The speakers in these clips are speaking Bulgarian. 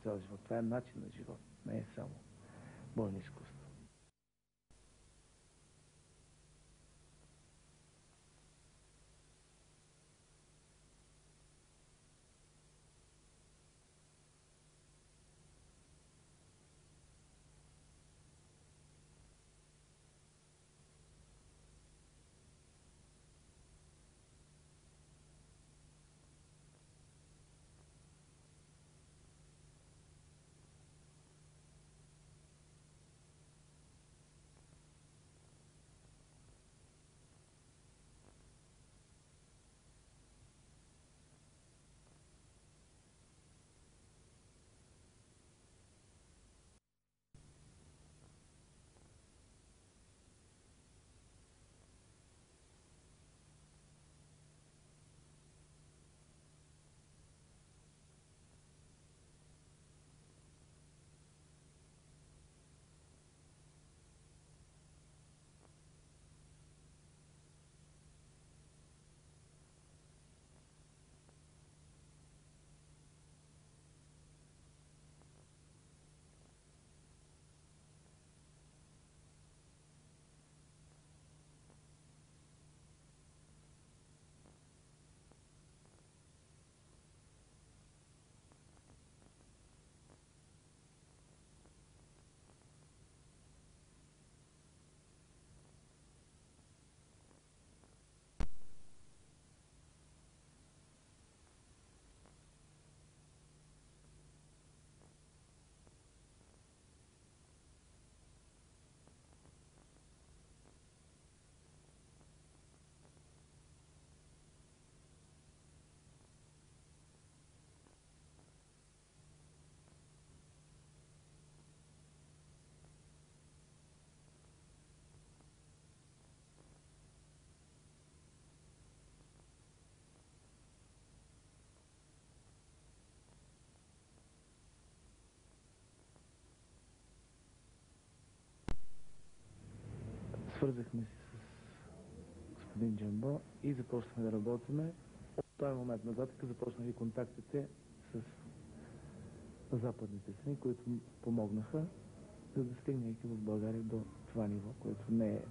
цял живот. Това е начин на живот, не е само бойно изкуство. Свързахме се с господин Джамбо и започнахме да работиме. От този момент нататък започнаха и контактите с западните страни, които помогнаха, за да стигне в България до това ниво, което не е.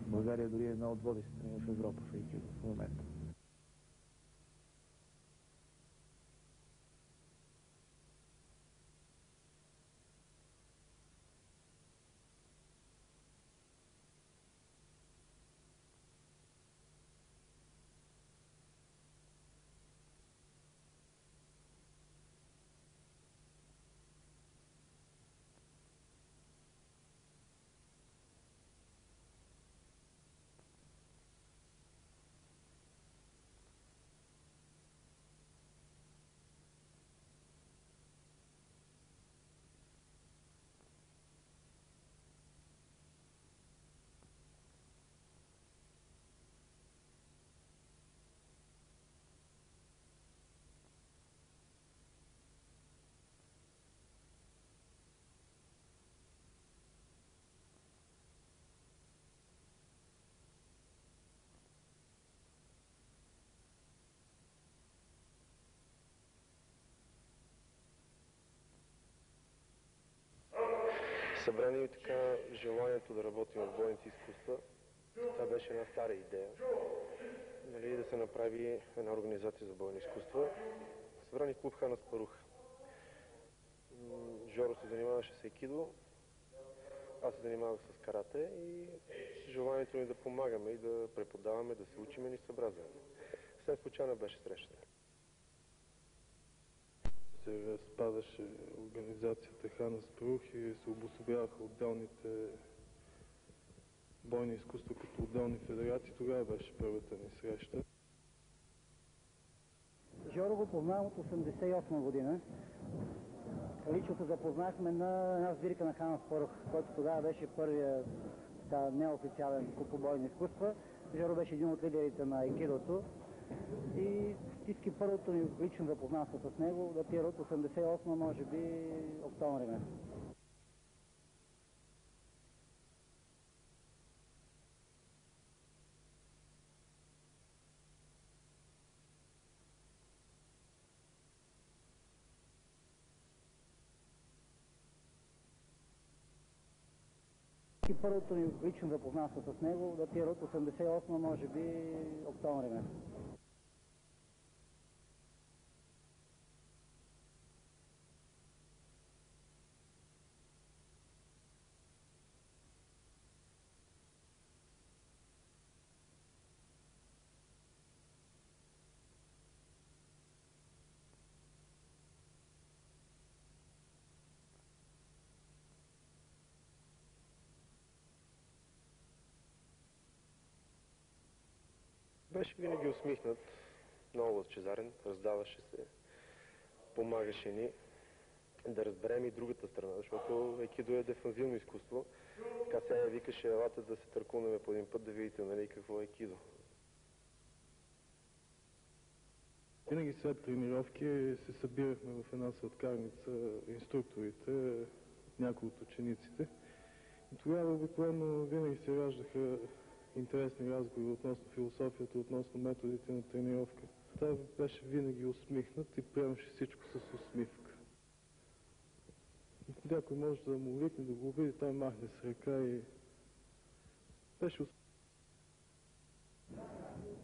България дори е една от водещите страни в Европа в Айкидо в момента. Събрани и така желанието да работим в бойните изкуства. Това беше една стара идея. Нали, да се направи една организация за бойни изкуства. Събрани в клуб Хан Аспарух. Жоро се занимаваше с айкидо, аз се занимавах с карате и желанието ни да помагаме и да преподаваме, да се учиме ни събра заедно. След случайно беше срещата. Се разпадаше организацията Хан Аспарух и се обособяваха отделните бойни изкуства като отделни федерации. Тогава беше първата ни среща. Жоро го познавам от 1988 година. Лично се запознахме на една сбирка на Хан Аспарух, който тогава беше първия неофициален клуб по бойни изкуства. Жоро беше един от лидерите на айкидото и фактически първото ни лично запознанство с него датира от 1988, може би октомври месец. фактически първото ми лично запознанство с него датира от 88, може би октомври месец. Беше винаги усмихнат, много лъчезарен, раздаваше се, помагаше ни да разберем и другата страна, защото айкидо е дефанзивно изкуство. Така сега викаше, елата да се търкунеме по един път да видите, нали, какво е айкидо. Винаги след тренировки се събирахме в една сладкарница инструкторите, някои от учениците. И тогава обикновено винаги се раждаха интересни разговори относно философията, относно методите на тренировка. Той беше винаги усмихнат и приемаше всичко с усмивка. Някой може да му викне, да го види, той махне с ръка и беше усмихнат.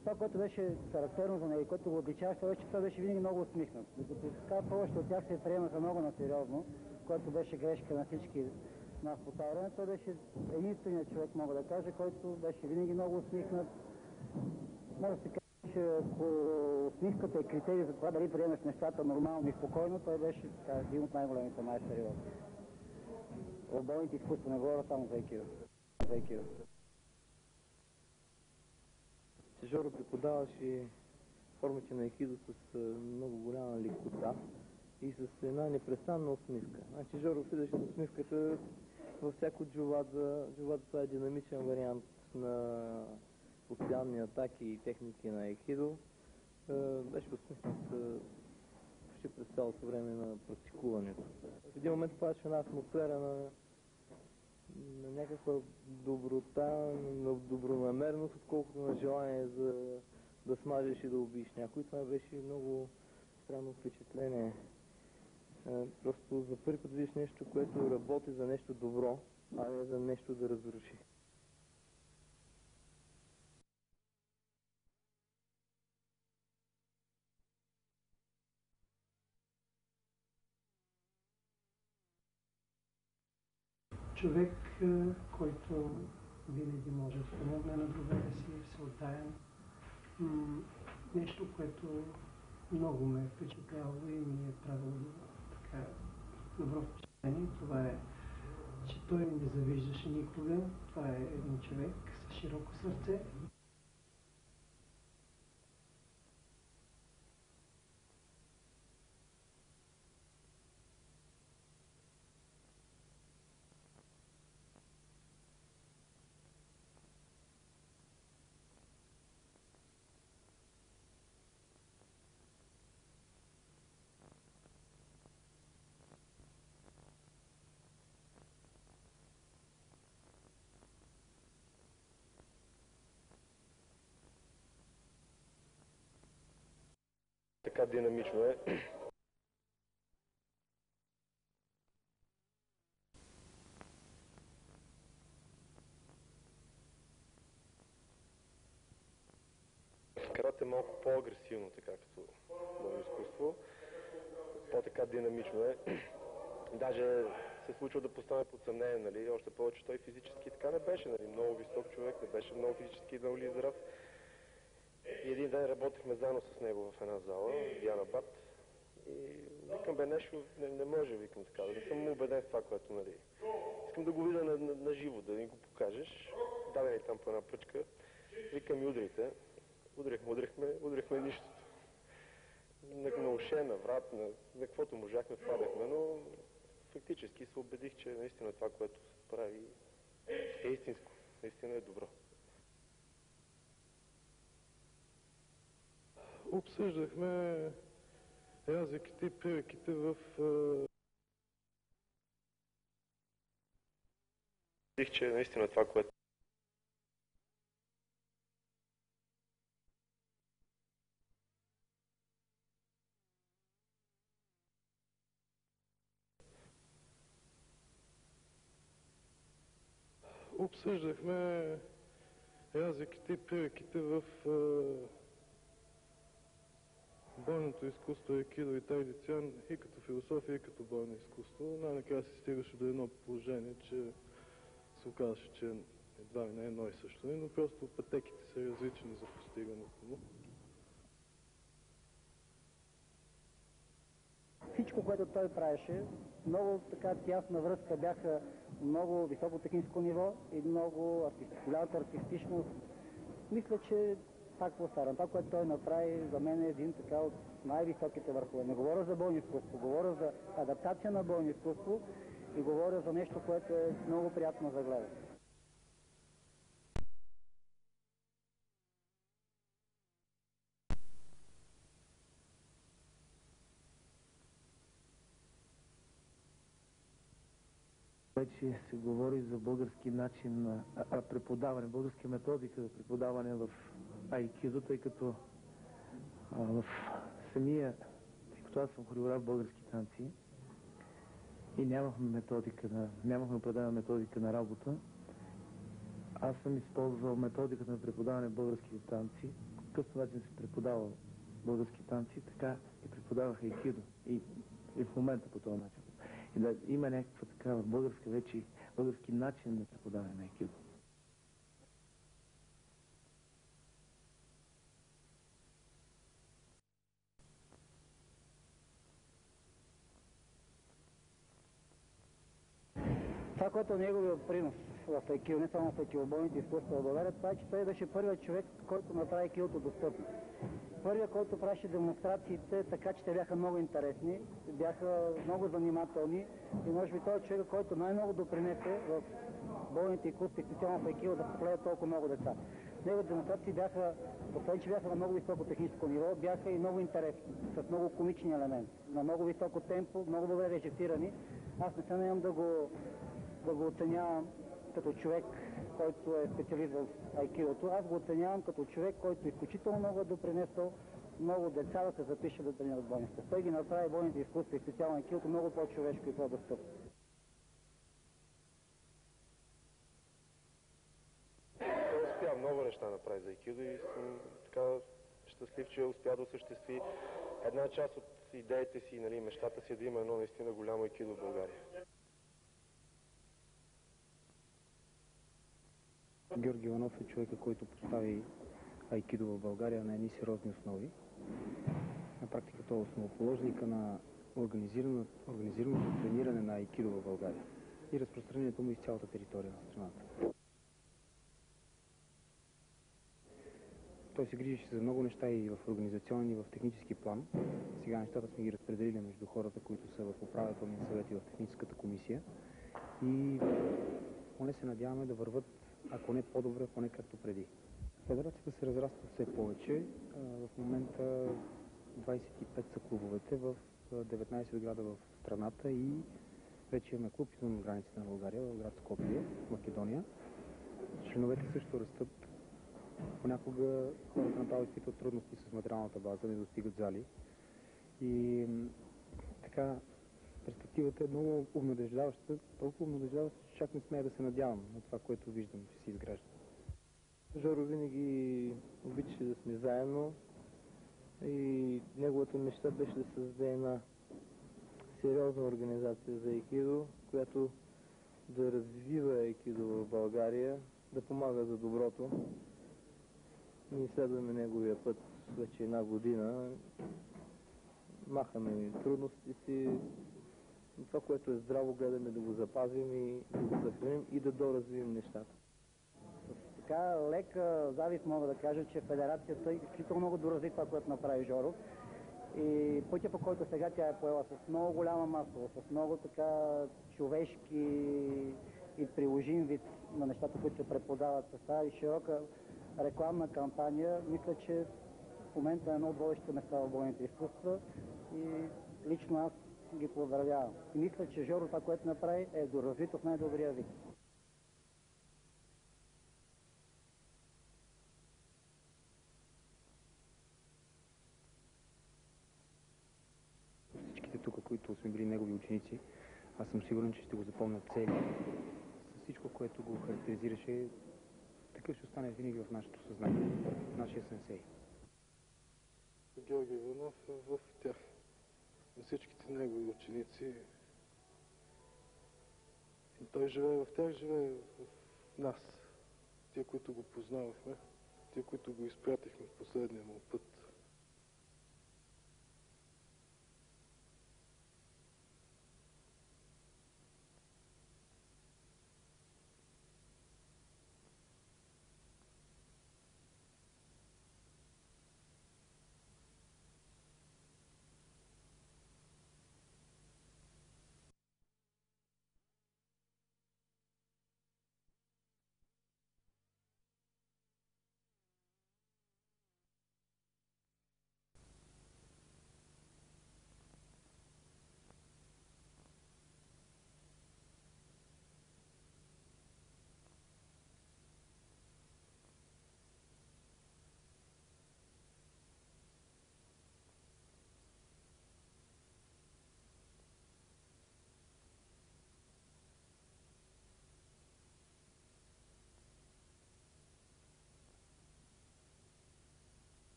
Това, което беше характерно за него, което го отличаваше, беше, че той беше винаги много усмихнат. Докато така повече от тях се приемаха много на сериозно, което беше грешка на всички нас по това време. Той беше единственият човек, мога да кажа, който беше винаги много усмихнат. Може да се каже, че ако усмивката е критерий за това дали приемаш нещата нормално и спокойно, той беше така, един от най-големите майстори в бойните изкуства, не говоря само за айкидо. Жоро преподаваше формите на айкидо с много голяма лекота и с една непрестанна усмивка. Значи Жоро влизаше с усмивката във всяко джувадза. Джувадза това е динамичен вариант на постоянни атаки и техники на айкидо. Беше усмихнат почти през цялото време на практикуването. В един момент падаше една атмосфера на някаква доброта, на добронамерност, отколкото на желание за да смажеш и да убиеш някой. Това беше много странно впечатление. Просто за първи път видиш нещо, което работи за нещо добро, а не за нещо да разруши. Човек, който винаги може да помогне на другата си, всеотдаен. Нещо, което много ме е впечатляло и ми е правило така добро впечатление. Това е, че той не завиждаше никога. Това е един човек с широко сърце. Така динамично е. Карате е малко по-агресивно, така като бойно изкуство. По-така динамично е. Даже се случва да поставя под съмнение, нали, още повече той физически така не беше, нали, много висок човек, не беше много физически нали, здрав. И един ден работихме заедно с него в една зала, Диана Бат. И викам, бе, нещо не може, викам така, да не съм убеден в това, което, нали. Искам да го видя на живо, да ни го покажеш. Даде ни там по една пръчка. Викам и удрите. Удрихме нищото. На уше, на врат, на каквото можахме, падахме, но фактически се убедих, че наистина това, което се прави е истинско, наистина е добро. Обсъждахме разликите и приликите в че наистина това, което Обсъждахме разликите и приликите в бойното изкуство, айкидо и традицион и като философия, и като бойно изкуство. Най-накрая се стигаше до едно положение, че се оказваше, че едва ли не едно и също, но просто пътеките са различни за постигането му. Всичко, което той правеше, много така тясна връзка бяха много високо техническо ниво и много голямата артистичност. Мисля, че пак повтарям, това, което той направи, за мен е един така от най-високите върхове. Не говоря за бойно изкуство, говоря за адаптация на бойно изкуство и говоря за нещо, което е много приятно за гледане. Вече се говори за български начин на преподаване, българска методика за преподаване в айкидо, тъй като в самия, тъй като аз съм хореограф в български танци и нямахме определена методика на работа, аз съм използвал методиката на преподаване в българските танци. По какъв начин се преподава български танци, така и преподавах айкидо и в момента по този начин. И да има някаква такава български начин на преподаване на айкидо. Това, което е неговия принос в айкидо, не само в айкидобойните изкуства в България, това е, че той беше първият човек, който направи айкидото достъпно. Първият, който правеше демонстрациите, така че те бяха много интересни, бяха много занимателни и може би той е човек, който най-много допринесе в бойните изкуства, специално в айкидо, да се толкова много деца. Неговите демонстрации бяха, освен че бяха на много високо техническо ниво, бяха и много интересни, с много комични елементи, на много високо темпо, много добре режисирани. Аз не се наемам да го оценявам като човек, който е специалист в айкидото. Аз го оценявам като човек, който изключително много е допринесъл много деца да се запишат да тренират бойни изкуства. Той ги направи бойните изкуства и специално айкидото много по-човешко и по-достъпно. Той успя много неща да направи за айкидо и съм така щастлив, че успя да осъществи една част от идеите си, нали, мечтата си да има едно наистина голямо айкидо в България. Георги Иванов е човека, който постави айкидо в България на едни сериозни основи. На практика той е основоположника на организираното трениране на айкидо в България и разпространението му из цялата територия на страната. Той се грижеше за много неща и в организационен, и в технически план. Сега нещата сме ги разпределили между хората, които са в управителния съвет и в техническата комисия. И поне се надяваме да върват, ако не по-добре, поне както преди. Федерацията се разраства все повече. В момента 25 са клубовете в 19 града в страната и вече имаме клуб извън границите на България, в град Скопие, Македония. Членовете също растат. Понякога хората направо изпитват трудности с материалната база, не достигат зали. И така, перспективата е много обнадеждаваща, толкова обнадеждаваща, че чак не смея да се надявам на това, което виждам, че се изгражда. Жоро винаги обичаше да сме заедно и неговата мечта беше да създаде една сериозна организация за айкидо, която да развива айкидо в България, да помага за доброто. Ние следваме неговия път вече една година. Махаме трудностите си. Това, което е здраво, гледаме да го запазим и да го съхраним и да доразвием нещата. С така лека завист мога да кажа, че федерацията изключително много доразви това, което направи Жоро. И пътя, по който сега тя е поела с много голяма масова, с много така човешки и приложим вид на нещата, които се преподават, с тази широка рекламна кампания, мисля, че в момента е едно от водещите места в бойните изкуства и лично аз ги поздравявам. И мисля, че Жоро това, което направи, е доразвито в най-добрия вид. Всичките тук, които сме били негови ученици, аз съм сигурен, че ще го запомнят цели. С всичко всичко, което го характеризираше, такъв ще остане винаги в нашето съзнание, нашия сенсей. Георги Иванов в тях, на всичките негови ученици. И той живее в тях, живее в нас. Тия, които го познавахме, тия, които го изпратихме в последния му път.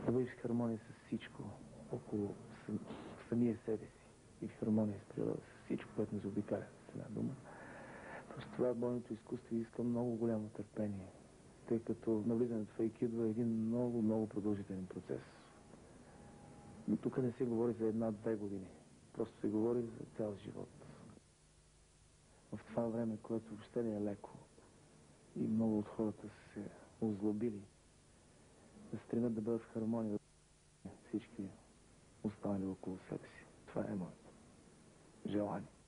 Да бъдеш в хармония с всичко около самия себе си и в хармония с природа, с всичко, което ни заобикаля с една дума. Просто това бойното изкуство иска много голямо търпение, тъй като навлизането в айкидо е един много, много продължителен процес. Но тук не се говори за една-две години, просто се говори за цял живот. В това време, което въобще не е леко и много от хората са се озлобили, да стремят да бъдат в хармония всички останали около себе си. Това е моето желание.